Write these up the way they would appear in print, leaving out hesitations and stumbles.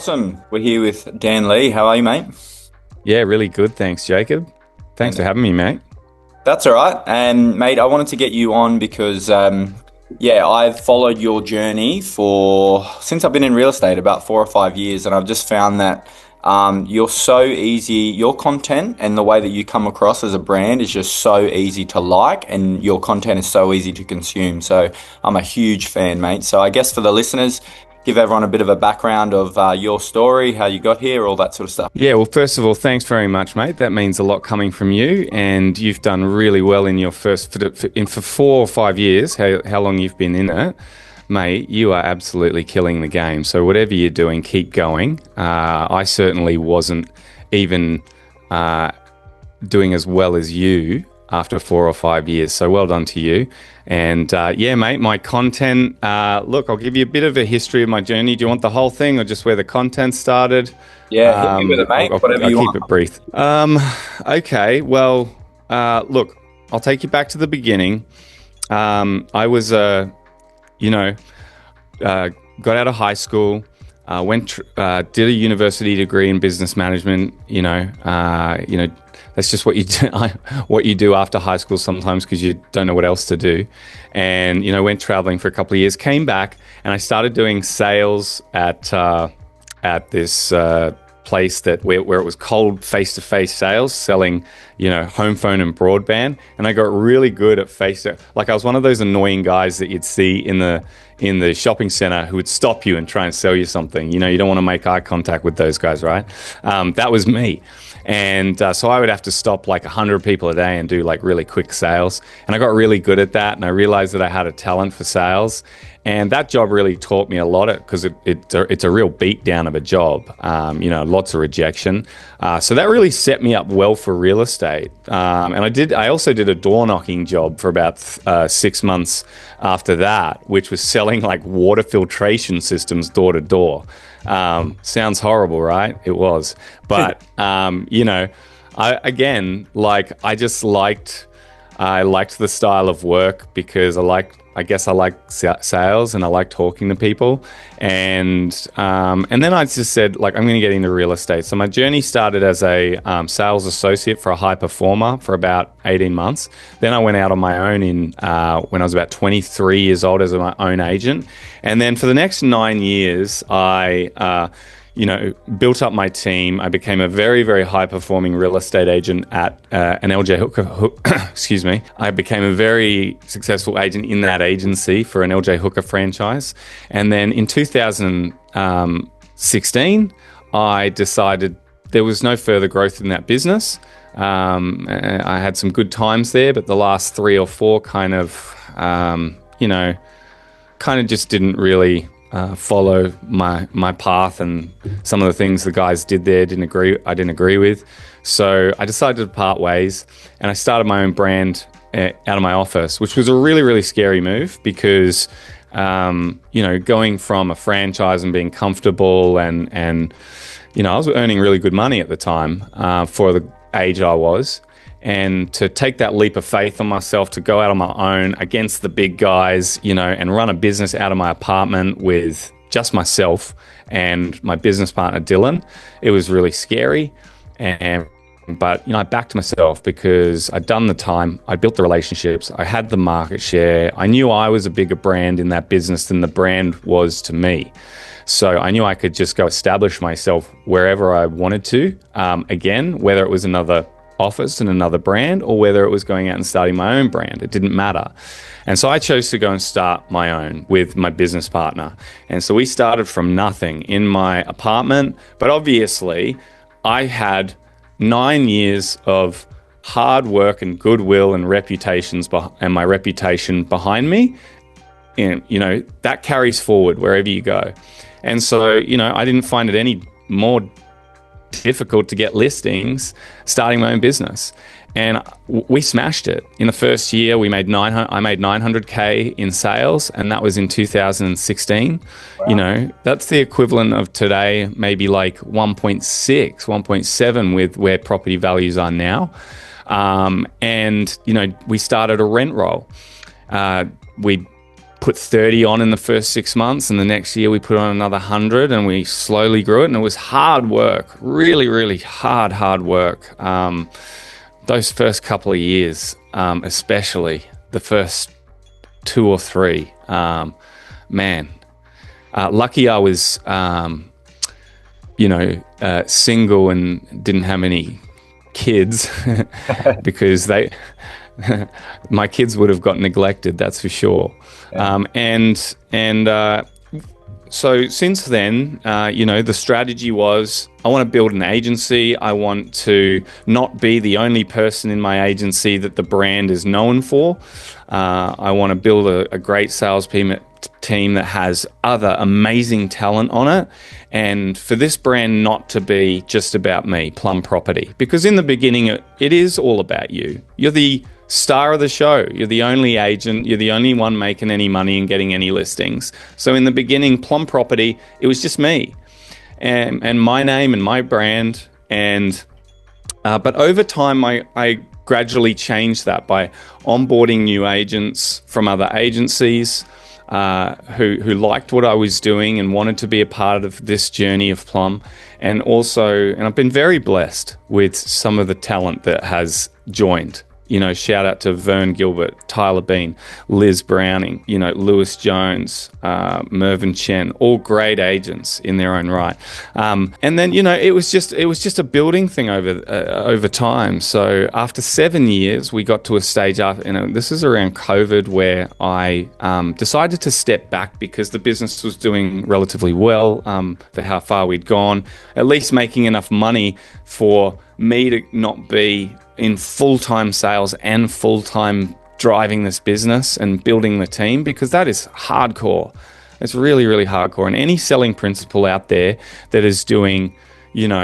Awesome. We're here with Dan Lee. How are you, mate? Yeah, really good. Thanks, Jacob. Thanks And for having me, mate. that's all right. And mate, I wanted to get you on because, I've followed your journey for since I've been in real estate about 4 or 5 years, and I've just found that you're so easy. Your content and the way that you come across as a brand is just so easy to like, and your content is so easy to consume. So I'm a huge fan, mate. So I guess for the listeners, give everyone a bit of a background of your story, how you got here, all that sort of stuff. Yeah, well, first of all, thanks very much, mate. That means a lot coming from you, and you've done really well in your for 4 or 5 years. How long you've been in it, mate? You are absolutely killing the game. So whatever you're doing, keep going. I certainly wasn't even doing as well as you after 4 or 5 years. So well done to you. And yeah, mate, my content. Look, I'll give you a bit of a history of my journey. Do you want the whole thing or just where the content started? Yeah, hit me with it, mate. Whatever I'll you keep want. it brief. Okay. Well, look, I'll take you back to the beginning. I was, got out of high school. Did a university degree in business management. That's just what you do, what you do after high school sometimes because you don't know what else to do. And went traveling for a couple of years. Came back and I started doing sales at this place where it was cold face-to-face sales, selling home phone and broadband. And I got really good at like I was one of those annoying guys that you'd see in the shopping center who would stop you and try and sell you something. You don't want to make eye contact with those guys, right? That was me. And so I would have to stop like 100 people a day and do like really quick sales. And I got really good at that. And I realized that I had a talent for sales. And that job really taught me a lot because it's a real beat down of a job, lots of rejection. So that really set me up well for real estate. And I also did a door knocking job for about 6 months after that, which was selling like water filtration systems door to door. Sounds horrible, right? It was. But, I liked the style of work because I guess I like sales and I like talking to people. And then I just said, like, I'm going to get into real estate. So my journey started as a sales associate for a high performer for about 18 months. Then I went out on my own when I was about 23 years old as my own agent. And then for the next 9 years, I built up my team. I became a very, very high-performing real estate agent at an LJ Hooker. Excuse me. I became a very successful agent in that agency for an LJ Hooker franchise. And then in 2016, I decided there was no further growth in that business. I had some good times there, but the last 3 or 4 kind of just didn't really follow my path, and some of the things the guys did there I didn't agree with. So I decided to part ways, and I started my own brand out of my office, which was a really, really scary move because going from a franchise and being comfortable and I was earning really good money at the time for the age I was. And to take that leap of faith on myself, to go out on my own against the big guys, and run a business out of my apartment with just myself and my business partner, Dylan, it was really scary. But I backed myself because I'd done the time, I built the relationships, I had the market share. I knew I was a bigger brand in that business than the brand was to me. So I knew I could just go establish myself wherever I wanted to, again, whether it was another office and another brand or whether it was going out and starting my own brand. It didn't matter. And so I chose to go and start my own with my business partner. And so we started from nothing in my apartment. But obviously, I had 9 years of hard work and goodwill and and my reputation behind me. And, that carries forward wherever you go. And so, I didn't find it any more difficult to get listings starting my own business, and we smashed it. In the first year I made 900k in sales, and that was in 2016. Wow. That's the equivalent of today maybe like 1.6 1.7 with where property values are now. And we started a rent roll. We put 30 on in the first 6 months, and the next year we put on another 100, and we slowly grew it. And it was hard work, really, really hard work. Those first couple of years, especially the first 2 or 3, man. Lucky I was, single and didn't have any kids because my kids would have got neglected, that's for sure. Yeah. So since then, the strategy was I want to build an agency. I want to not be the only person in my agency that the brand is known for. I want to build a great sales team that has other amazing talent on it. And for this brand not to be just about me, Plum Property. Because in the beginning, it is all about you. You're the star of the show. You're the only agent. You're the only one making any money and getting any listings. So in the beginning, Plum Property, it was just me and my name and my brand. But over time, I gradually changed that by onboarding new agents from other agencies who liked what I was doing and wanted to be a part of this journey of Plum. And I've been very blessed with some of the talent that has joined. Shout out to Vern Gilbert, Tyler Bean, Liz Browning, Lewis Jones, Mervyn Chen, all great agents in their own right. And then, it was just a building thing over time. So after 7 years, we got to a stage this is around COVID, where I decided to step back because the business was doing relatively well for how far we'd gone, at least making enough money for me to not be in full-time sales and full-time driving this business and building the team, because that is hardcore. It's really, really hardcore. And any selling principal out there that is doing, 80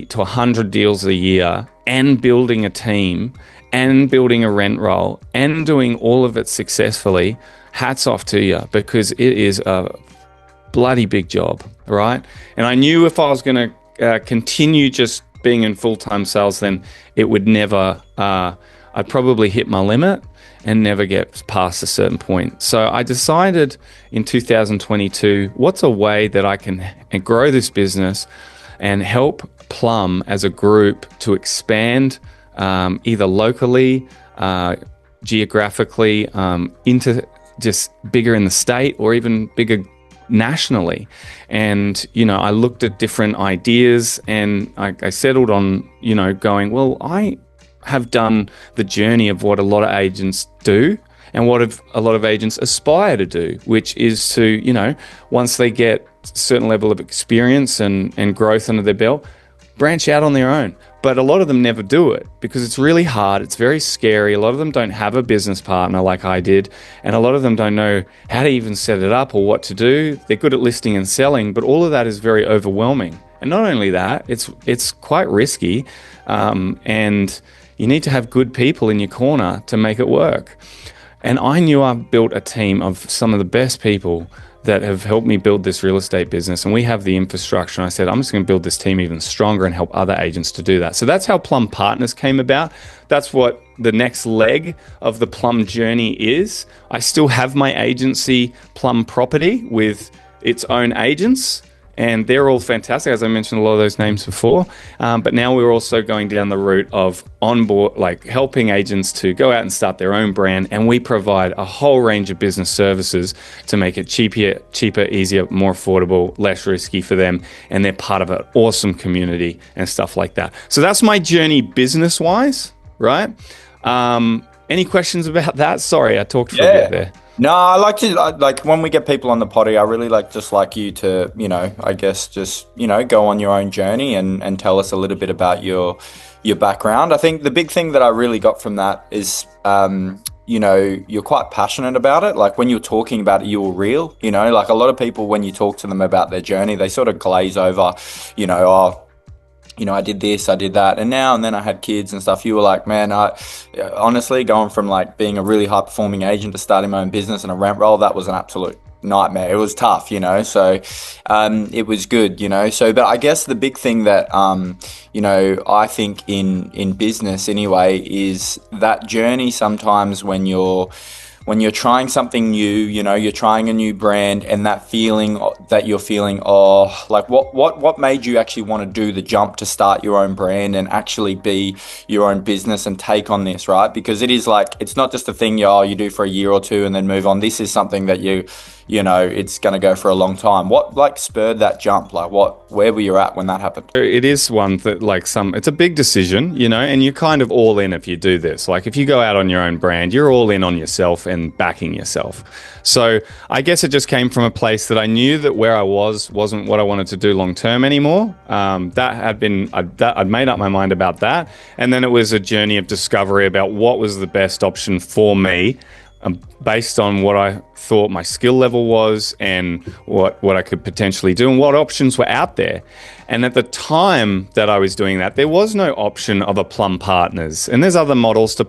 to 100 deals a year and building a team and building a rent roll and doing all of it successfully, hats off to you, because it is a bloody big job, right? And I knew if I was going to continue just being in full-time sales, then it would never, I'd probably hit my limit and never get past a certain point. So I decided in 2022, what's a way that I can grow this business and help Plum as a group to expand either locally, geographically, into just bigger in the state or even bigger nationally. And, I looked at different ideas and I settled on, going, well, I have done the journey of what a lot of agents do and what a lot of agents aspire to do, which is to, once they get a certain level of experience and growth under their belt, branch out on their own. But a lot of them never do it because it's really hard. It's very scary. A lot of them don't have a business partner like I did. And a lot of them don't know how to even set it up or what to do. They're good at listing and selling, but all of that is very overwhelming. And not only that, it's quite risky. And you need to have good people in your corner to make it work. And I knew I built a team of some of the best people that have helped me build this real estate business, and we have the infrastructure. And I said, I'm just going to build this team even stronger and help other agents to do that. So that's how Plum Partners came about. That's what the next leg of the Plum journey is. I still have my agency, Plum Property, with its own agents, and they're all fantastic. As I mentioned, a lot of those names before. But now we're also going down the route of onboard, like helping agents to go out and start their own brand. And we provide a whole range of business services to make it cheaper, easier, more affordable, less risky for them. And they're part of an awesome community and stuff like that. So that's my journey business-wise, right? Any questions about that? Sorry, I talked for a bit there. No, I like when we get people on the potty, I really like you to, I guess just, go on your own journey and tell us a little bit about your background. I think the big thing that I really got from that is, you're quite passionate about it. Like when you're talking about it, you're real, like a lot of people, when you talk to them about their journey, they sort of glaze over, I did this, I did that, and then I had kids and stuff. You were like, man, honestly, going from like being a really high performing agent to starting my own business and a rent roll, that was an absolute nightmare. It was tough, so it was good, but I guess the big thing that I think in business anyway is that journey sometimes when you're when you're trying something new, you're trying a new brand, and that feeling that you're feeling, oh, like what made you actually want to do the jump to start your own brand and actually be your own business and take on this, right? Because it is like, it's not just a thing you do for a year or two and then move on. This is something that it's going to go for a long time. What like spurred that jump? Like where were you at when that happened? It is one that it's a big decision, and you're kind of all in if you do this. Like if you go out on your own brand, you're all in on yourself and backing yourself. So I guess it just came from a place that I knew that where I wasn't what I wanted to do long term anymore. I'd made up my mind about that. And then it was a journey of discovery about what was the best option for me, based on what I thought my skill level was and what I could potentially do and what options were out there. And at the time that I was doing that, there was no option of a Plum Partners. And there's other models they're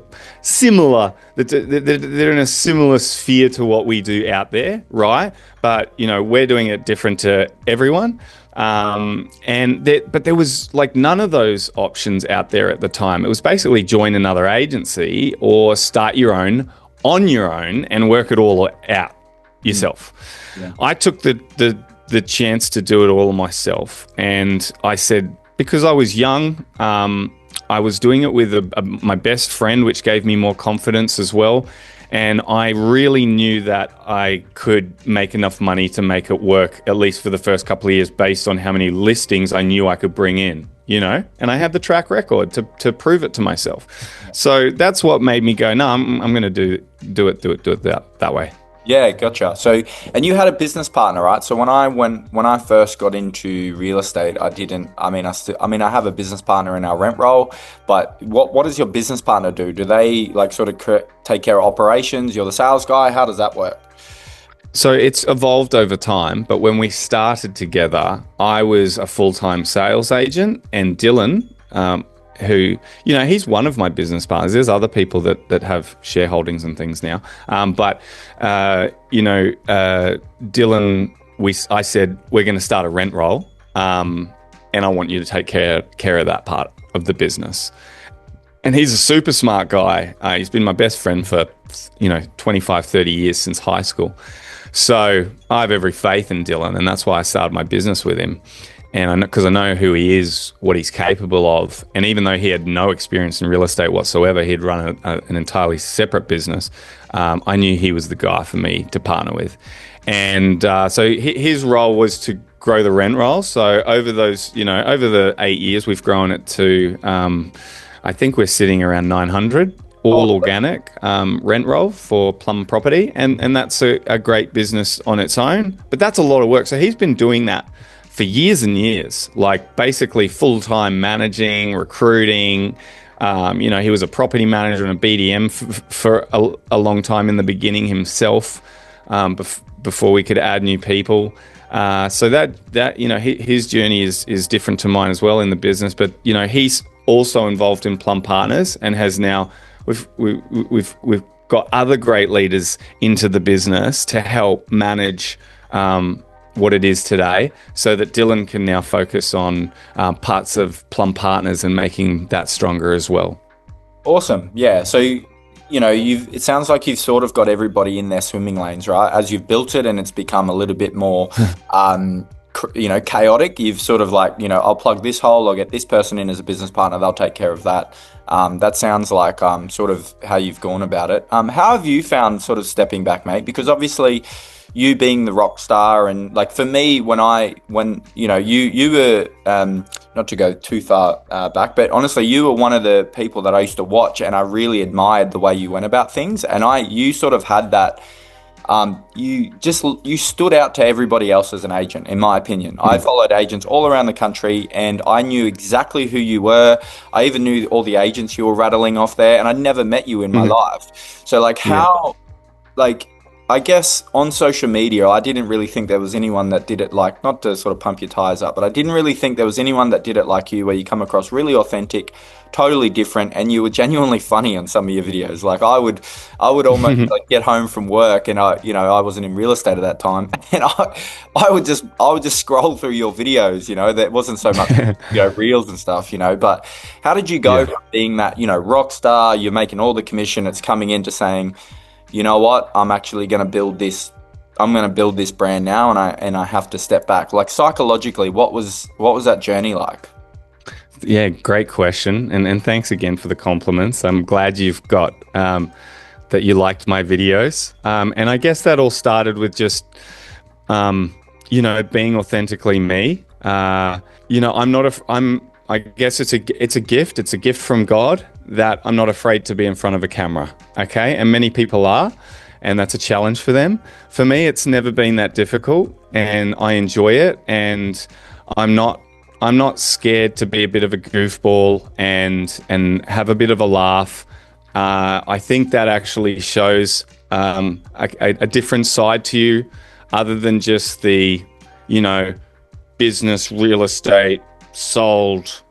in a similar sphere to what we do out there, right? But, we're doing it different to everyone. But there was like none of those options out there at the time. It was basically join another agency or start your own on your own and work it all out yourself. Yeah. I took the chance to do it all myself, and I said, because I was young, I was doing it with my best friend, which gave me more confidence as well, and I really knew that I could make enough money to make it work, at least for the first couple of years, based on how many listings I knew I could bring in. And I had the track record to prove it to myself. So that's what made me go, no, I'm going to do it that way. Yeah, gotcha. So, and you had a business partner, right? So when I first got into real estate, I have a business partner in our rent roll, but what does your business partner do? Do they like sort of take care of operations? You're the sales guy. How does that work? So it's evolved over time, but when we started together, I was a full-time sales agent, and Dylan, who, he's one of my business partners. There's other people that have shareholdings and things now. Dylan, I said, we're going to start a rent roll, and I want you to take care of that part of the business. And he's a super smart guy. He's been my best friend for, 25, 30 years since high school. So I have every faith in Dylan, and that's why I started my business with him. And because I know who he is, what he's capable of. And even though he had no experience in real estate whatsoever, he'd run an entirely separate business. I knew he was the guy for me to partner with. And so his role was to grow the rent roll. So over the 8 years, we've grown it to, I think we're sitting around 900. All organic rent roll for Plum Property, and that's a great business on its own. But that's a lot of work. So he's been doing that for years and years, like basically full-time managing, recruiting. He was a property manager and a BDM for a long time in the beginning himself, before we could add new people. So that his journey is different to mine as well in the business. But he's also involved in Plum Partners and has now. We've got other great leaders into the business to help manage what it is today, so that Dylan can now focus on parts of Plum Partners and making that stronger as well. Awesome. Yeah. So, it sounds like you've sort of got everybody in their swimming lanes, right? As you've built it and it's become a little bit more chaotic, you've sort of like, I'll plug this hole, I'll get this person in as a business partner, they'll take care of that. That sounds like sort of how you've gone about it. How have you found sort of stepping back, mate? Because obviously you being the rock star, and like for me, you were, not to go too far back, but honestly, you were one of the people that I used to watch, and I really admired the way you went about things. And you sort of had that, you stood out to everybody else as an agent, in my opinion. I followed agents all around the country, and I knew exactly who you were. I even knew all the agents you were rattling off there, and I'd never met you in my life. So I guess on social media, I didn't really think there was anyone that did it like, not to sort of pump your tires up, but I didn't really think there was anyone that did it like you, where you come across really authentic, totally different, and you were genuinely funny on some of your videos. Like I would almost like get home from work, and I wasn't in real estate at that time, and I would just scroll through your videos. There wasn't so much reels and stuff. But how did you go from being that rock star? You're making all the commission. It's coming into saying, you know what, I'm actually going to build this. I'm going to build this brand now, and I have to step back. Like psychologically, what was that journey like? Yeah, great question, and thanks again for the compliments. I'm glad you've got that you liked my videos, and I guess that all started with just being authentically me. I'm not a. I'm. I guess it's a gift. It's a gift from God that I'm not afraid to be in front of a camera. Okay, and many people are, and that's a challenge for them. For me, it's never been that difficult, and I enjoy it. And I'm not. I'm not scared to be a bit of a goofball and have a bit of a laugh. I think that actually shows a different side to you, other than just the, you know, business, real estate, sold,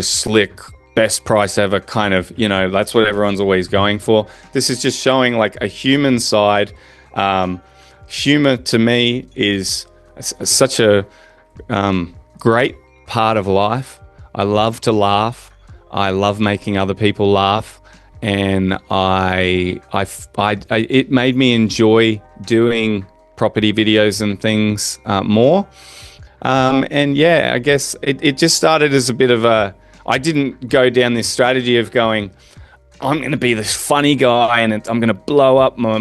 slick, best price ever kind of, that's what everyone's always going for. This is just showing like a human side. Humor to me is such a great part of life. I love to laugh. I love making other people laugh, and it made me enjoy doing property videos and things more. And yeah, I guess it just started as a bit of a. I didn't go down this strategy of going, I'm going to be this funny guy and I'm going to blow up my,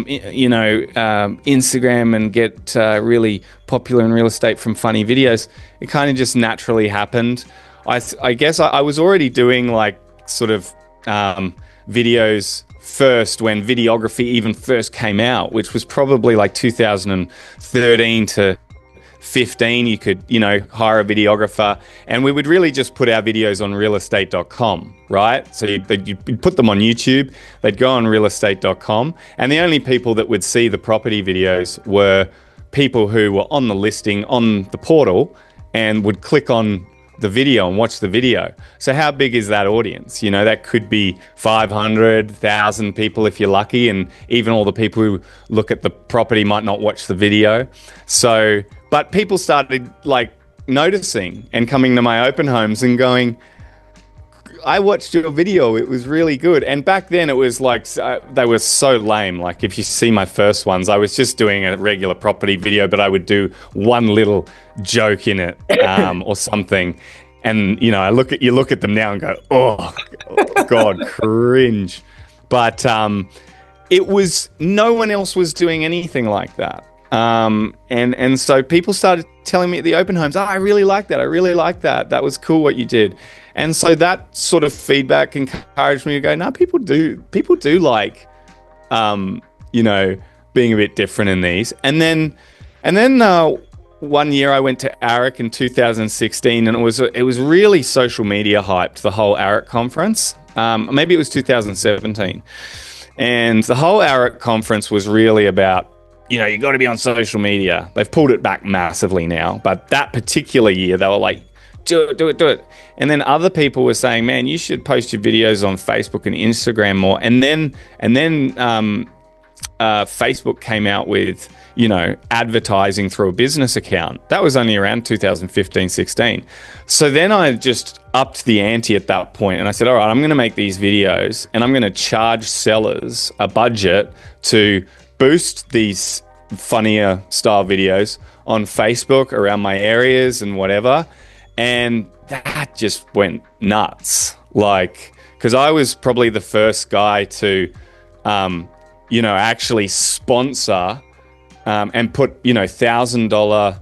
Instagram and get really popular in real estate from funny videos. It kind of just naturally happened. I guess I was already doing like sort of videos first when videography even first came out, which was probably like 2013 to 15. You could, hire a videographer, and we would really just put our videos on realestate.com, right? So you'd put them on YouTube, they'd go on realestate.com, and the only people that would see the property videos were people who were on the listing on the portal and would click on the video and watch the video. So how big is that audience? That could be 500,000 people if you're lucky, and even all the people who look at the property might not watch the video. So, but people started like noticing and coming to my open homes and going, I watched your video, it was really good. And back then it was like, they were so lame. Like if you see my first ones, I was just doing a regular property video, but I would do one little joke in it or something. And, I look at them now and go, oh God, cringe. But it was, no one else was doing anything like that. And so people started telling me at the open homes, I really like that. I really like that. That was cool what you did. And so that sort of feedback encouraged me to go, no, people do like, being a bit different in these. And then one year I went to ARIC in 2016, and it was really social media hyped, the whole ARIC conference. Maybe it was 2017. And the whole ARIC conference was really about, you got to be on social media. They've pulled it back massively now. But that particular year, they were like, do it. And then other people were saying, man, you should post your videos on Facebook and Instagram more. And then Facebook came out with, advertising through a business account. That was only around 2015, 16. So then I just upped the ante at that point, and I said, all right, I'm going to make these videos and I'm going to charge sellers a budget to boost these funnier style videos on Facebook around my areas and whatever. And that just went nuts. Like, because I was probably the first guy to, actually sponsor and put, $1,000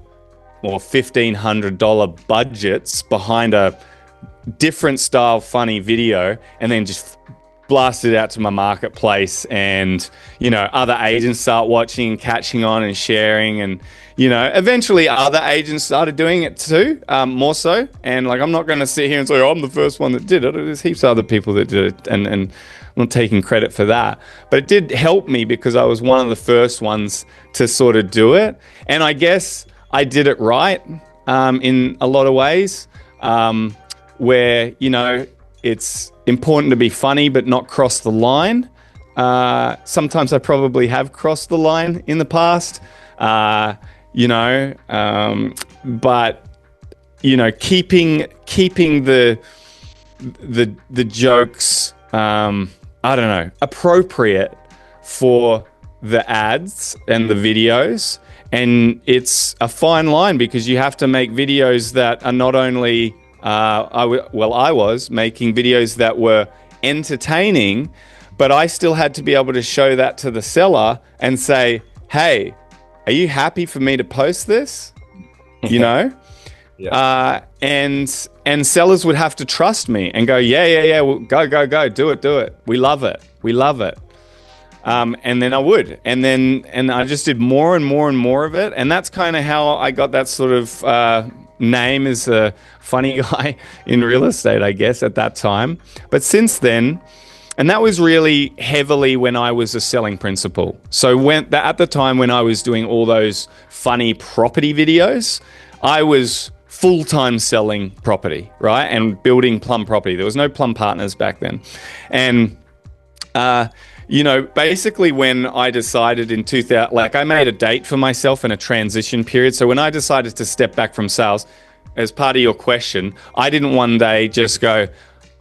or $1,500 budgets behind a different style funny video, and then just blast it out to my marketplace, and other agents start watching and catching on and sharing, and eventually other agents started doing it too, more so. And like, I'm not going to sit here and say, oh, I'm the first one that did it. There's heaps of other people that did it, and I'm not taking credit for that, but it did help me because I was one of the first ones to sort of do it. And I guess I did it right in a lot of ways, where it's important to be funny but not cross the line. Sometimes I probably have crossed the line in the past, but keeping the jokes, I don't know, appropriate for the ads and the videos. And it's a fine line because you have to make videos that are not only, I was making videos that were entertaining, but I still had to be able to show that to the seller and say, hey, are you happy for me to post this? You know? Yeah. And sellers would have to trust me and go, yeah, well, go, do it. We love it. And then I would, and I just did more and more of it, and that's kind of how I got that sort of name as a funny guy in real estate, I guess, at that time. But since then, and that was really heavily when I was a selling principal. So at the time when I was doing all those funny property videos, I was full-time selling property, right? And building Plum property. There was no Plum Partners back then. And, basically when I decided in 2000, like I made a date for myself in a transition period. So when I decided to step back from sales, as part of your question, I didn't one day just go,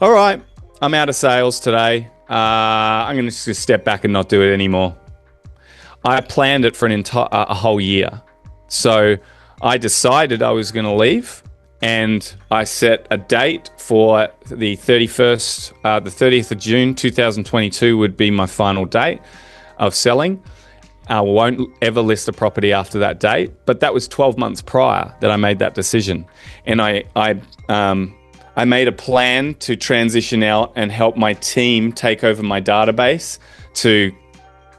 all right, I'm out of sales today. I'm going to just step back and not do it anymore. I planned it for a whole year. So I decided I was going to leave, and I set a date for the 30th of June 2022 would be my final date of selling. I won't ever list a property after that date, but that was 12 months prior that I made that decision. And I made a plan to transition out and help my team take over my database to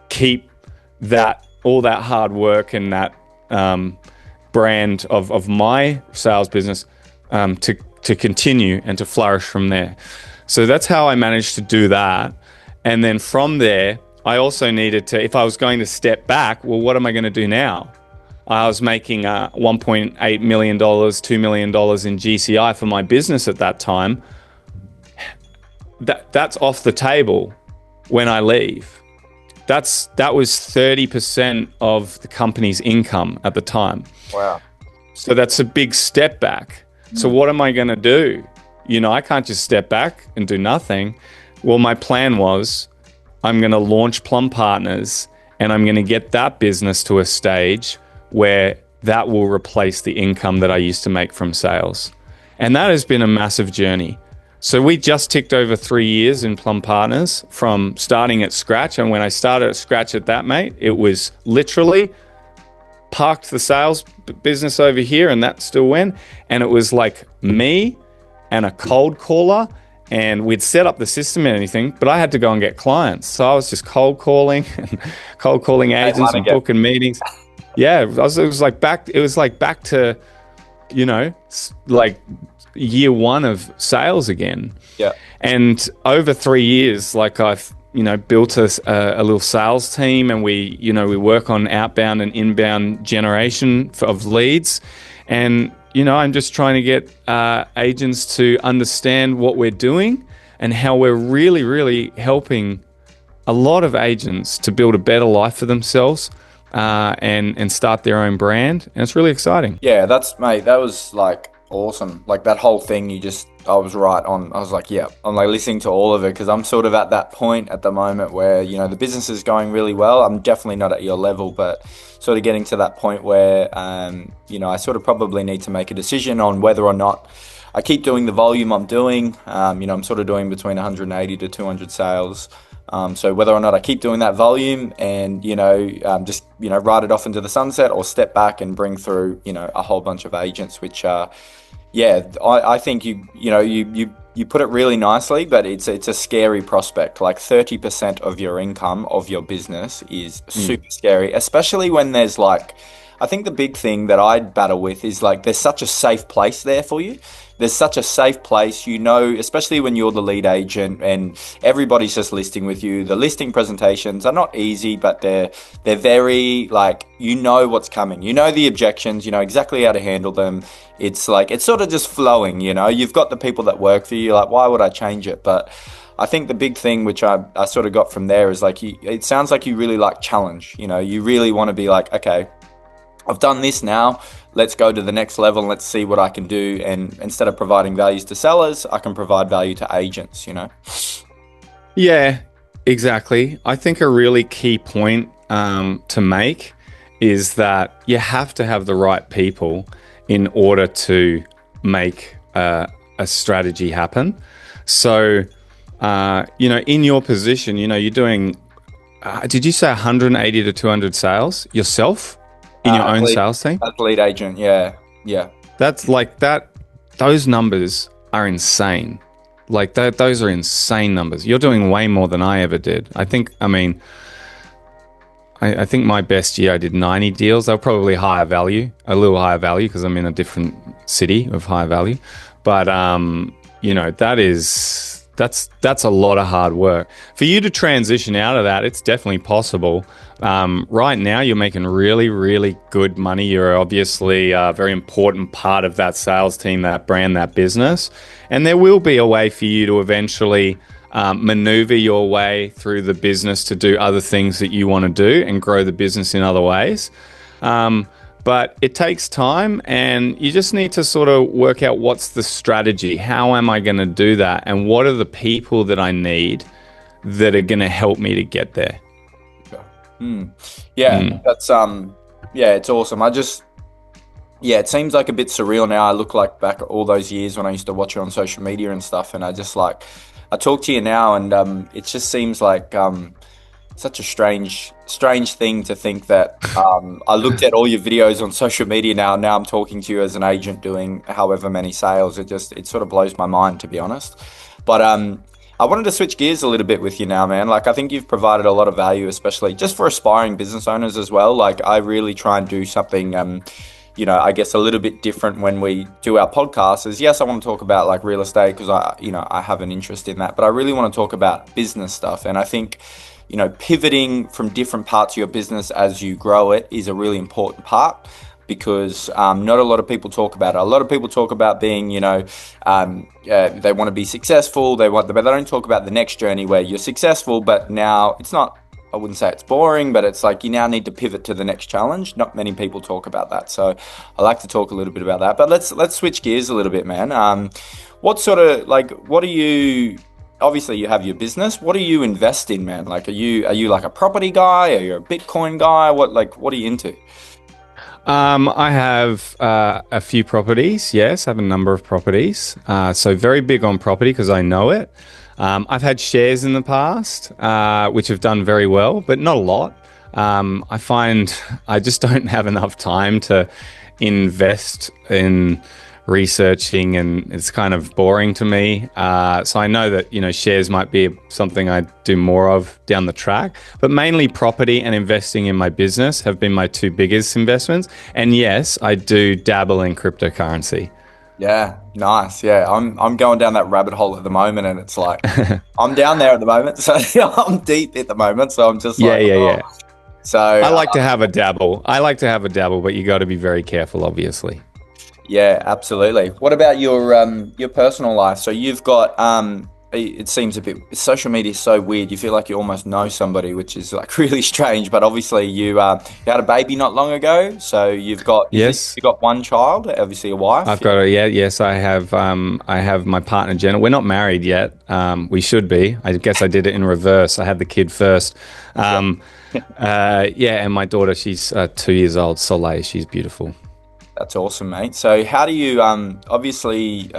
keep all that hard work and that brand of my sales business to continue and to flourish from there. So that's how I managed to do that. And then from there, I also needed to, if I was going to step back, well, what am I going to do now? I was making $1.8 million, $2 million in GCI for my business at that time. That's off the table when I leave. That was 30% of the company's income at the time. Wow. So that's a big step back. So what am I going to do? I can't just step back and do nothing. Well, my plan was I'm going to launch Plum Partners, and I'm going to get that business to a stage where that will replace the income that I used to make from sales. And that has been a massive journey. So we just ticked over 3 years in Plum Partners from starting at scratch. And when I started at scratch at that, mate, it was literally parked the sales business over here, and that still went. And it was like me and a cold caller, and we'd set up the system and anything, but I had to go and get clients. So I was just cold calling and cold calling agents and booking meetings. Yeah, it was like back to, like year one of sales again. Yeah. And over 3 years, like I've, built a little sales team, and we work on outbound and inbound generation of leads. And, I'm just trying to get agents to understand what we're doing and how we're really, really helping a lot of agents to build a better life for themselves and start their own brand. And it's really exciting. Yeah, mate, that was like awesome. Like that whole thing, I was right on. I was like, yeah, I'm like listening to all of it because I'm sort of at that point at the moment where, the business is going really well. I'm definitely not at your level, but sort of getting to that point where, I sort of probably need to make a decision on whether or not I keep doing the volume I'm doing. I'm sort of doing between 180 to 200 sales. So whether or not I keep doing that volume and, just, ride it off into the sunset, or step back and bring through, a whole bunch of agents, which I think you put it really nicely, but it's a scary prospect. Like 30% of your income of your business is super scary, especially when there's like, I think the big thing that I'd battle with is like there's such a safe place there for you. There's such a safe place, especially when you're the lead agent and everybody's just listing with you. The listing presentations are not easy, but they're very like, what's coming. The objections, exactly how to handle them. It's like, it's sort of just flowing, You've got the people that work for you, like, why would I change it? But I think the big thing which I sort of got from there is like, it sounds like you really like challenge, you really want to be like, okay, I've done this now, let's go to the next level and let's see what I can do. And instead of providing values to sellers, I can provide value to agents, Yeah, exactly. I think a really key point to make is that you have to have the right people in order to make a strategy happen. So, in your position, you're doing, did you say 180 to 200 sales yourself in your own Athlete, sales team? athlete agent. Yeah. Yeah. That's like that. Those numbers are insane. Like those are insane numbers. You're doing way more than I ever did. I think my best year I did 90 deals. They were probably higher value, a little higher value because I'm in a different city of higher value. But that's a lot of hard work. For you to transition out of that, it's definitely possible. Right now, you're making really, really good money. You're obviously a very important part of that sales team, that brand, that business. And there will be a way for you to eventually maneuver your way through the business to do other things that you want to do and grow the business in other ways. But it takes time, and you just need to sort of work out what's the strategy. How am I going to do that? And what are the people that I need that are going to help me to get there? Yeah, that's yeah, it's awesome. It seems like a bit surreal now. I look like back at all those years when I used to watch you on social media and stuff, and I talk to you now, and it just seems like such a strange thing to think that I looked at all your videos on social media now. Now I'm talking to you as an agent doing however many sales. It sort of blows my mind, to be honest. But I wanted to switch gears a little bit with you now, man. Like, I think you've provided a lot of value, especially just for aspiring business owners as well. Like, I really try and do something I guess a little bit different when we do our podcasts is, yes, I want to talk about like real estate because I have an interest in that, but I really want to talk about business stuff. And I think, pivoting from different parts of your business as you grow it is a really important part because not a lot of people talk about it. A lot of people talk about being, they want to be successful. But they don't talk about the next journey where you're successful, but now it's not, I wouldn't say it's boring, but it's like you now need to pivot to the next challenge. Not many people talk about that. So I like to talk a little bit about that, but let's switch gears a little bit, man. What are you, obviously you have your business. What do you invest in, man? Like, are you like a property guy? Are you a Bitcoin guy? What are you into? I have a few properties. Yes, I have a number of properties. So very big on property because I know it. I've had shares in the past, which have done very well, but not a lot. I find I just don't have enough time to invest in researching, and it's kind of boring to me. So I know that, shares might be something I do more of down the track, but mainly property and investing in my business have been my two biggest investments. And yes, I do dabble in cryptocurrency. Yeah, nice. Yeah, I'm going down that rabbit hole at the moment, and it's like I'm down there at the moment, so I'm deep at the moment. So I'm just Yeah, like, yeah, oh. yeah. So I like to have a dabble. But you got to be very careful, obviously. yeah, absolutely. What about your personal life? So you've got it seems a bit, social media is so weird. You feel like you almost know somebody, which is like really strange. But obviously you had a baby not long ago, so Yes. you got one child, obviously a wife. I've got a, yeah, yes, I have. I have my partner Jenna. We're not married yet. We should be. I guess I did it in reverse. I had the kid first. And my daughter, she's 2 years old. Soleil, she's beautiful. That's awesome, mate. So how do you, obviously,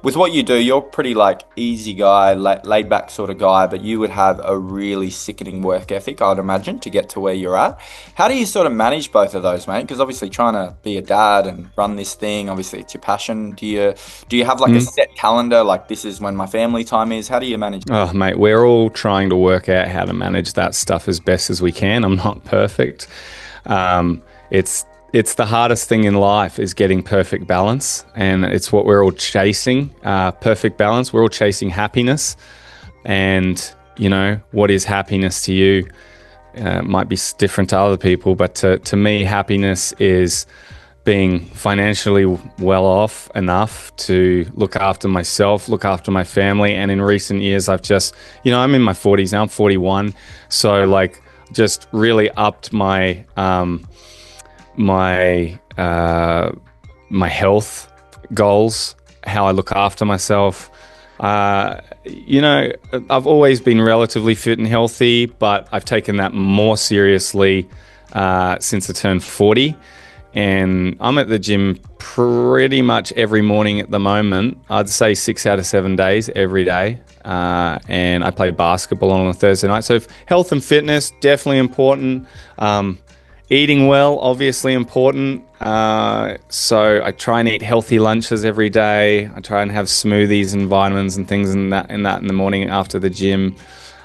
with what you do, you're pretty like easy guy, laid back sort of guy, but you would have a really sickening work ethic, I'd imagine, to get to where you're at. How do you sort of manage both of those, mate? Because obviously trying to be a dad and run this thing, obviously it's your passion. Do you have like a set calendar, like this is when my family time is? How do you manage? Oh, mate, we're all trying to work out how to manage that stuff as best as we can. I'm not perfect. It's the hardest thing in life is getting perfect balance, and it's what we're all chasing. Perfect balance. We're all chasing happiness, and what is happiness to you might be different to other people, but to me, happiness is being financially well off enough to look after myself, look after my family. And in recent years, I've just, I'm in my 40s now. I'm 41, so like just really upped my my health goals, how I look after myself, You know, I've always been relatively fit and healthy, but I've taken that more seriously since I turned 40. And I'm at the gym pretty much every morning at the moment. I'd say 6 out of 7 days every day. And I play basketball on a Thursday night. So health and fitness, definitely important. Eating well, obviously important. So I try and eat healthy lunches every day. I try and have smoothies and vitamins and things in the morning after the gym.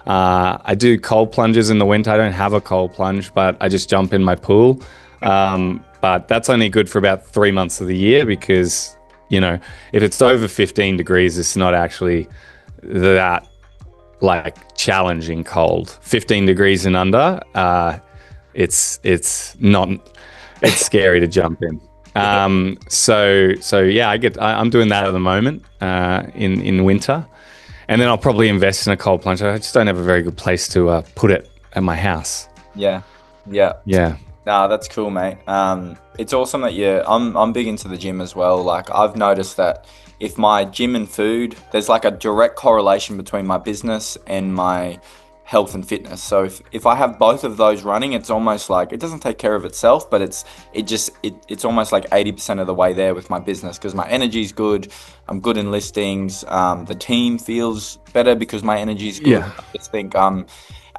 I do cold plunges in the winter. I don't have a cold plunge, but I just jump in my pool. But that's only good for about 3 months of the year because, if it's over 15 degrees, it's not actually that like challenging cold. 15 degrees and under, it's not it's scary to jump in. So yeah, I'm doing that at the moment in winter, and then I'll probably invest in a cold plunge. I just don't have a very good place to put it at my house. Yeah, yeah. Yeah, Nah, that's cool, mate. It's awesome that I'm big into the gym as well. Like I've noticed that if my gym and food, there's like a direct correlation between my business and my health and fitness. So if I have both of those running, it's almost like it doesn't take care of itself, but it's almost like 80% of the way there with my business because my energy's good. I'm good in listings. The team feels better because my energy's good. yeah, I just think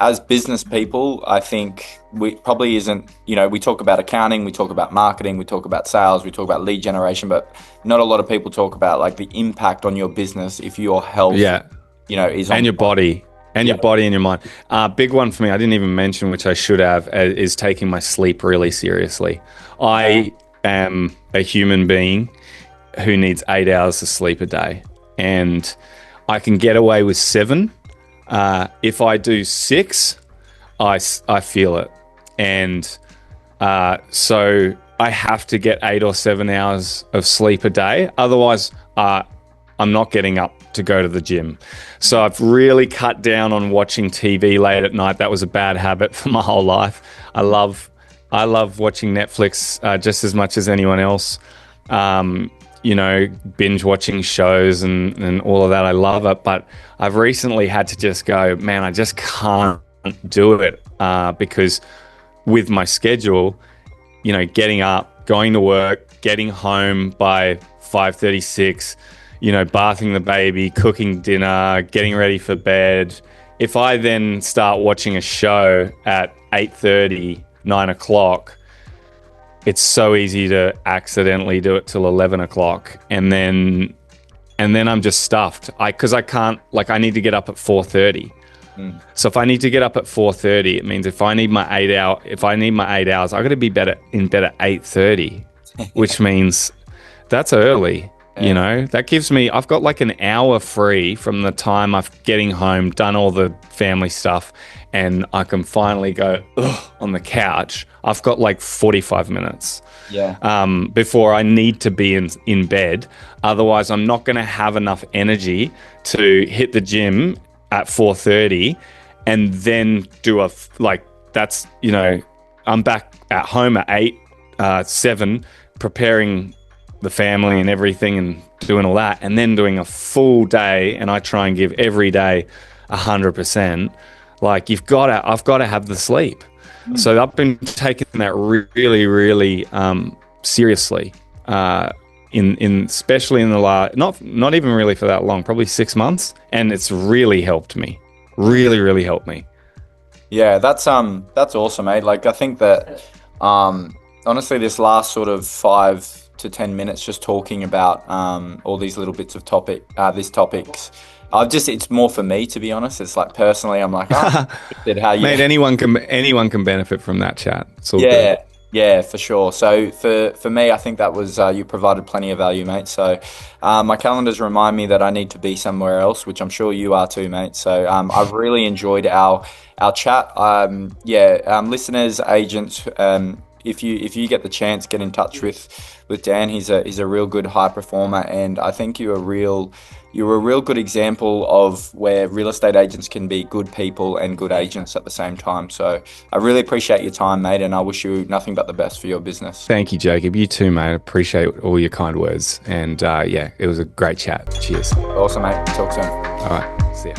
as business people, I think we probably isn't, we talk about accounting, we talk about marketing, we talk about sales, we talk about lead generation, but not a lot of people talk about like the impact on your business if your health, yeah. is And on. your body, and Yeah. your body and your mind. Big one for me. I didn't even mention, which I should have, is taking my sleep really seriously. I am a human being who needs 8 hours of sleep a day, and I can get away with 7. If I do 6, I feel it. And so I have to get 8 or 7 hours of sleep a day. Otherwise, I'm not getting up to go to the gym. So I've really cut down on watching TV late at night. That was a bad habit for my whole life. I love watching Netflix just as much as anyone else. Binge watching shows and all of that. I love it. But I've recently had to just go, man, I just can't do it because with my schedule, getting up, going to work, getting home by 5:36, bathing the baby, cooking dinner, getting ready for bed. If I then start watching a show at 8:30, 9 o'clock, it's so easy to accidentally do it till 11 o'clock. And then I'm just stuffed. Because I can't, like, I need to get up at 4:30. So if I need to get up at 4:30, it means if I need my 8 hours, I got to be in bed at 8:30, which means that's early. That gives me, I've got like an hour free from the time I'm getting home, done all the family stuff, and I can finally go on the couch. I've got like 45 minutes Yeah. before I need to be in bed. Otherwise, I'm not going to have enough energy to hit the gym at 4:30 and then I'm back at home at 8, 7, preparing the family and everything and doing all that, and then doing a full day. And I try and give every day 100%. Like I've got to have the sleep. So I've been taking that really, really seriously. Especially in the last, not even really for that long, probably 6 months, and it's really helped me. Really, really helped me. Yeah, that's awesome, mate. Like I think that honestly this last sort of 5 to 10 minutes just talking about all these little bits of these topics. It's more for me, to be honest. It's like personally I'm like, how you. Mate, anyone can benefit from that chat. It's all Yeah, good. yeah, for sure. So for me, I think that was you provided plenty of value, mate. So my calendars remind me that I need to be somewhere else, which I'm sure you are too, mate. So I've really enjoyed our chat. Listeners, agents, if you get the chance, get in touch with Dan. He's a real good high performer, and I think you're a real good example of where real estate agents can be good people and good agents at the same time. So I really appreciate your time, mate, and I wish you nothing but the best for your business. Thank you, Jacob. You too, mate. I appreciate all your kind words. And yeah, it was a great chat. Cheers. Awesome, mate. Talk soon. All right. See ya.